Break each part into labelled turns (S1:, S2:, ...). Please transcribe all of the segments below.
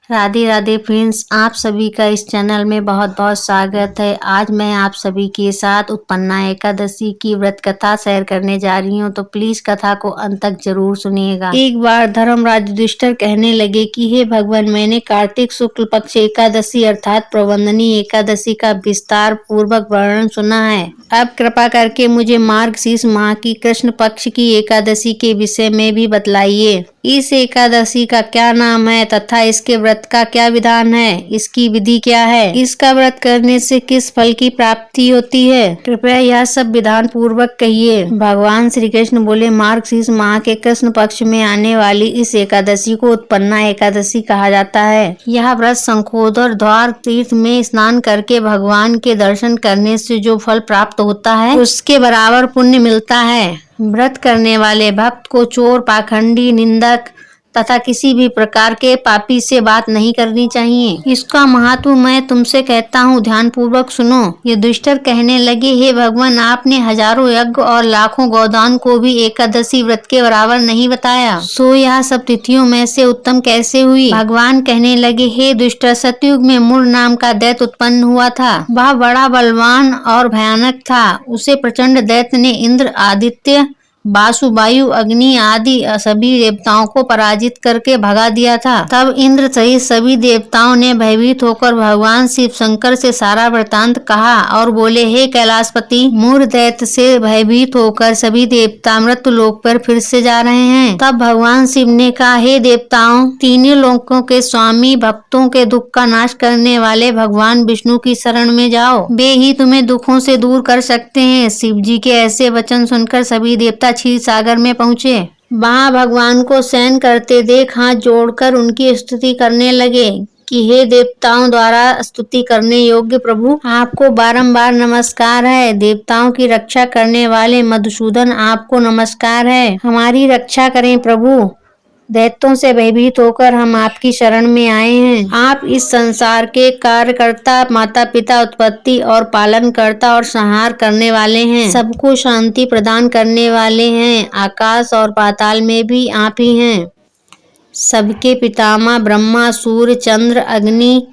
S1: Radhe Radhe friends, आप सभी का इस चैनल में बहुत बहुत स्वागत है। आज मैं आप सभी के साथ उत्पन्ना एकादशी की व्रत कथा शेयर करने जा रही हूँ, तो प्लीज कथा को अंत तक जरूर सुनिएगा। एक बार धर्मराज युधिष्ठिर कहने लगे कि हे भगवान, मैंने कार्तिक शुक्ल पक्ष एकादशी अर्थात प्रबंधनी एकादशी का विस्तार पूर्वक वर्णन सुना है। अब कृपा करके मुझे मार्गशीर्ष माह की कृष्ण पक्ष की एकादशी के विषय में भी बतलाइए। इस एकादशी का क्या नाम है तथा इसके व्रत का क्या विधान है, इसकी विधि क्या है, इसका व्रत करने से किस फल की प्राप्ति होती है, कृपया यह सब विधान पूर्वक कहिए। भगवान श्री कृष्ण बोले, मार्गशीर्ष माह के कृष्ण पक्ष में आने वाली इस एकादशी को उत्पन्ना एकादशी कहा जाता है। यह व्रत शंखोदर द्वार तीर्थ में स्नान करके भगवान के दर्शन करने से जो फल प्राप्त होता है उसके बराबर पुण्य मिलता है। व्रत करने वाले भक्त को चोर, पाखंडी, निंदक तथा किसी भी प्रकार के पापी से बात नहीं करनी चाहिए। इसका महत्व मैं तुमसे कहता हूँ, ध्यान पूर्वक सुनो। युधिष्ठिर कहने लगे, हे भगवान, आपने हजारों यज्ञ और लाखों गोदान को भी एकादशी व्रत के बराबर नहीं बताया, सो यह सब तिथियों में से उत्तम कैसे हुई? भगवान कहने लगे, हे दुष्ट, सतयुग में मूल नाम का दैत्य उत्पन्न हुआ था। वह बड़ा बलवान और भयानक था। उसे प्रचंड दैत्य ने इंद्र, आदित्य, वासु, वायु, अग्नि आदि सभी देवताओं को पराजित करके भगा दिया था। तब इंद्र सहित सभी देवताओं ने भयभीत होकर भगवान शिव शंकर से सारा वृतांत कहा और बोले, हे कैलाशपति, मूर दैत्य से भयभीत होकर सभी देवता मृत्यु लोक पर फिर से जा रहे हैं। तब भगवान शिव ने कहा, हे देवताओं, तीनों लोकों के स्वामी, भक्तों के दुख का नाश करने वाले भगवान विष्णु की शरण में जाओ, वे ही तुम्हें दुखों से दूर कर सकते हैं। शिव जी के ऐसे वचन सुनकर सभी देवता क्षीर सागर में पहुंचे। वहां भगवान को शयन करते देख हाथ जोड़कर उनकी स्तुति करने लगे कि हे देवताओं द्वारा स्तुति करने योग्य प्रभु, आपको बारंबार नमस्कार है। देवताओं की रक्षा करने वाले मधुसूदन, आपको नमस्कार है। हमारी रक्षा करें प्रभु, दैत्यों से भयभीत होकर हम आपकी शरण में आए हैं। आप इस संसार के कार्यकर्ता, माता पिता, उत्पत्ति और पालन करता और संहार करने वाले हैं। सबको शांति प्रदान करने वाले हैं। आकाश और पाताल में भी आप ही हैं। सबके पितामह ब्रह्मा, सूर्य, चंद्र, अग्नि,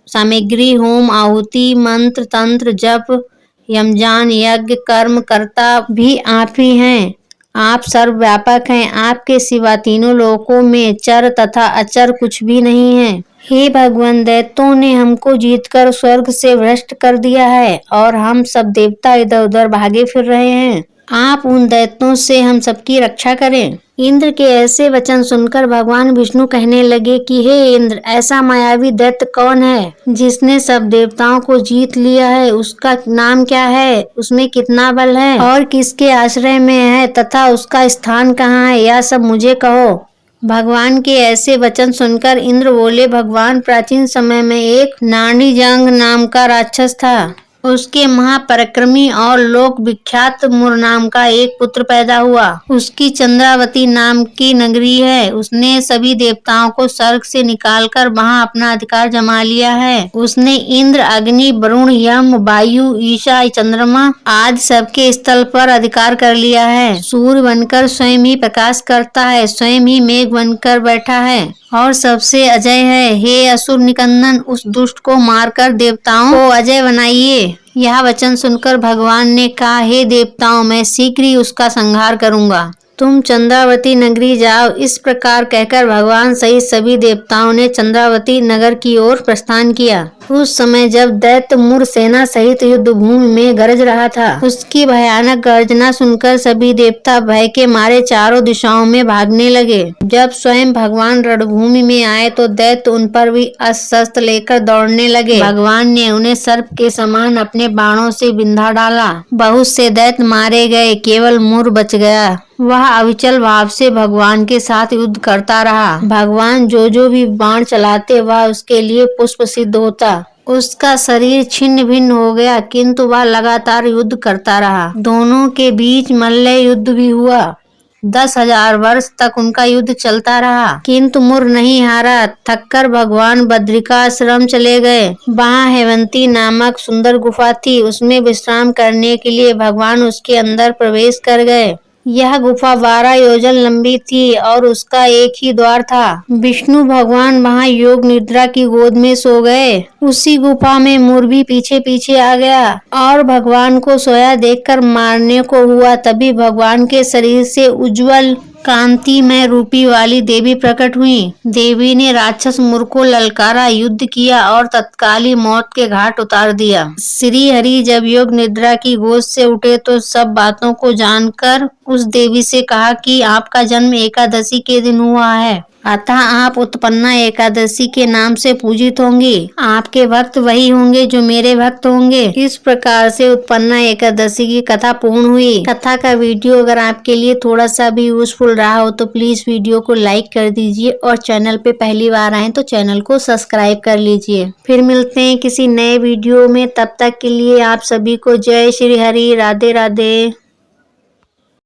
S1: सामग्री, होम, आहुति, मंत्र, तंत्र, जप, यमजान, यज्ञ, कर्म कर्ता भी आप ही हैं। आप सर्वव्यापक हैं। आपके सिवा तीनों लोकों में चर तथा अचर कुछ भी नहीं है। हे भगवान, दैत्यों ने हमको जीतकर स्वर्ग से भ्रष्ट कर दिया है और हम सब देवता इधर उधर भागे फिर रहे हैं। आप उन दैत्यों से हम सबकी रक्षा करें। इंद्र के ऐसे वचन सुनकर भगवान विष्णु कहने लगे कि हे इंद्र, ऐसा मायावी दैत्य कौन है जिसने सब देवताओं को जीत लिया है? उसका नाम क्या है? उसमें कितना बल है और किसके आश्रय में है तथा उसका स्थान कहाँ है? यह सब मुझे कहो। भगवान के ऐसे वचन सुनकर इंद्र बोले, भगवान, प्राचीन समय में एक नाड़ीजंग नाम का राक्षस था। उसके महापराक्रमी और लोक विख्यात मुर नाम का एक पुत्र पैदा हुआ। उसकी चंद्रावती नाम की नगरी है। उसने सभी देवताओं को स्वर्ग से निकालकर वहां अपना अधिकार जमा लिया है। उसने इंद्र, अग्नि, वरुण, यम, वायु, ईशा, चंद्रमा आदि सबके स्थल पर अधिकार कर लिया है। सूर्य बनकर स्वयं ही प्रकाश करता है, स्वयं ही मेघ बनकर बैठा है और सबसे अजय है। हे असुर निकंदन, उस दुष्ट को मारकर देवताओं को अजय बनाइए। यह वचन सुनकर भगवान ने कहा, हे देवताओं, मैं शीघ्र ही उसका संहार करूंगा। तुम चंद्रावती नगरी जाओ। इस प्रकार कहकर भगवान सहित सभी देवताओं ने चंद्रावती नगर की ओर प्रस्थान किया। उस समय जब दैत्य मुर सेना सहित युद्ध भूमि में गरज रहा था, उसकी भयानक गर्जना सुनकर सभी देवता भय के मारे चारों दिशाओं में भागने लगे। जब स्वयं भगवान रणभूमि में आए तो दैत्य उन पर भी अस्त्र शस्त्र लेकर दौड़ने लगे। भगवान ने उन्हें सर्प के समान अपने बाणों से बिंधा डाला। बहुत से दैत्य मारे गए, केवल मुर बच गया। वह अविचल भाव से भगवान के साथ युद्ध करता रहा। भगवान जो भी बाण चलाते वह उसके लिए पुष्प सिद्ध होता। उसका शरीर छिन्न भिन्न हो गया, किंतु वह लगातार युद्ध करता रहा। दोनों के बीच मल्ल युद्ध भी हुआ। 10,000 वर्ष तक उनका युद्ध चलता रहा, किंतु मुर नहीं हारा। थककर भगवान बद्रिकाश्रम चले गए। वहाँ हेवंती नामक सुंदर गुफा थी। उसमें विश्राम करने के लिए भगवान उसके अंदर प्रवेश कर गए। यह गुफा 12 योजन लंबी थी और उसका एक ही द्वार था। विष्णु भगवान वहां योग निद्रा की गोद में सो गए। उसी गुफा में मुर भी पीछे पीछे आ गया और भगवान को सोया देखकर मारने को हुआ। तभी भगवान के शरीर से उज्जवल कांति में रूपी वाली देवी प्रकट हुई। देवी ने राक्षस मुर को ललकारा, युद्ध किया और तत्काल ही मौत के घाट उतार दिया। श्री हरि जब योग निद्रा की गोद से उठे तो सब बातों को जानकर उस देवी से कहा कि आपका जन्म एकादशी के दिन हुआ है, अतः आप उत्पन्ना एकादशी के नाम से पूजित होंगी। आपके भक्त वही होंगे जो मेरे भक्त होंगे। इस प्रकार से उत्पन्ना एकादशी की कथा पूर्ण हुई। कथा का वीडियो अगर आपके लिए थोड़ा सा भी यूजफुल रहा हो तो प्लीज वीडियो को लाइक कर दीजिए और चैनल पे पहली बार आए तो चैनल को सब्सक्राइब कर लीजिए। फिर मिलते हैं किसी नए वीडियो में, तब तक के लिए आप सभी को जय श्री हरि, राधे राधे।